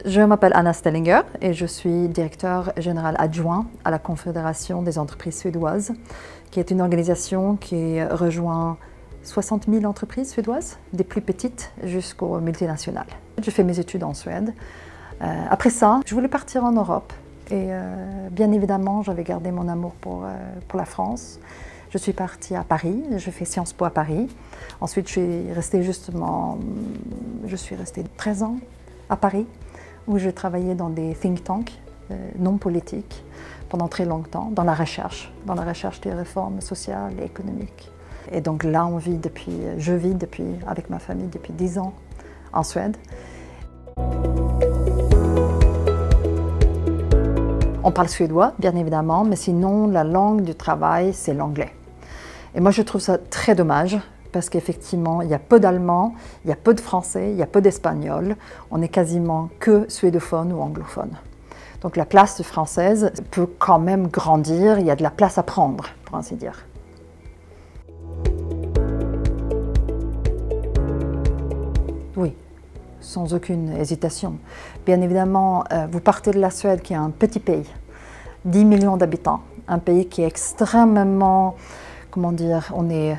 Je m'appelle Anna Stellinger et je suis directeur général adjoint à la Confédération des entreprises suédoises, qui est une organisation qui rejoint 60 000 entreprises suédoises, des plus petites jusqu'aux multinationales. Je fais mes études en Suède. Après ça, je voulais partir en Europe et bien évidemment, j'avais gardé mon amour pour la France. Je suis partie à Paris, je fais Sciences Po à Paris. Ensuite, je suis restée 13 ans à Paris, où je travaillais dans des think tanks non politiques pendant très longtemps, dans la recherche des réformes sociales et économiques. Et donc là, je vis avec ma famille depuis 10 ans en Suède. On parle suédois, bien évidemment, mais sinon, la langue du travail, c'est l'anglais. Et moi, je trouve ça très dommage, parce qu'effectivement, il y a peu d'allemand, il y a peu de français, il y a peu d'espagnol. On n'est quasiment que suédophone ou anglophone. Donc la place française peut quand même grandir, il y a de la place à prendre, pour ainsi dire. Oui, sans aucune hésitation. Bien évidemment, vous partez de la Suède, qui est un petit pays, 10 millions d'habitants, un pays qui est extrêmement, on est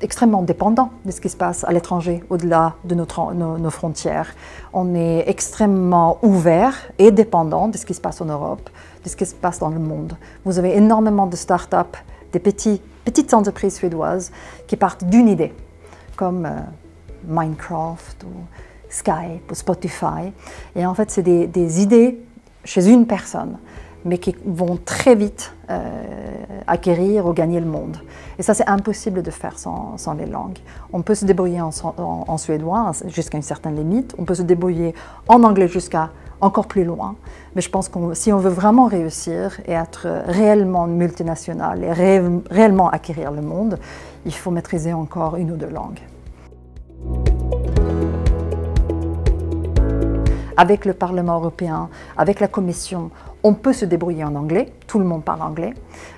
extrêmement dépendant de ce qui se passe à l'étranger, au-delà de nos frontières. On est extrêmement ouvert et dépendant de ce qui se passe en Europe, de ce qui se passe dans le monde. Vous avez énormément de start-up, des petites entreprises suédoises qui partent d'une idée, comme Minecraft ou Skype ou Spotify. Et en fait, c'est des idées chez une personne, mais qui vont très vite acquérir ou gagner le monde. Et ça, c'est impossible de faire sans les langues. On peut se débrouiller en suédois jusqu'à une certaine limite, on peut se débrouiller en anglais jusqu'à encore plus loin. Mais je pense que si on veut vraiment réussir et être réellement multinational et réellement acquérir le monde, il faut maîtriser encore une ou deux langues. Avec le Parlement européen, avec la Commission, on peut se débrouiller en anglais, tout le monde parle anglais,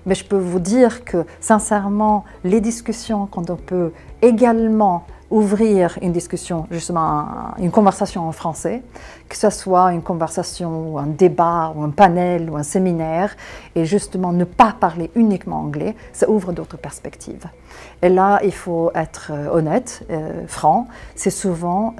mais je peux vous dire que sincèrement, les discussions, quand on peut également ouvrir une discussion, justement une conversation en français, que ce soit une conversation ou un débat ou un panel ou un séminaire, et justement ne pas parler uniquement anglais, ça ouvre d'autres perspectives. Et là, il faut être honnête, franc, c'est souvent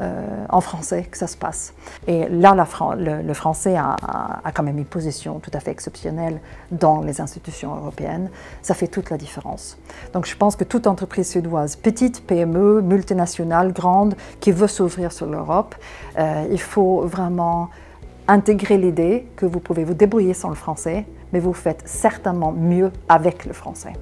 en français que ça se passe. Et là, le français a quand même une position tout à fait exceptionnelle dans les institutions européennes. Ça fait toute la différence. Donc je pense que toute entreprise suédoise, petite, PME, multinationale, grande, qui veut s'ouvrir sur l'Europe, il faut vraiment intégrer l'idée que vous pouvez vous débrouiller sans le français, mais vous faites certainement mieux avec le français.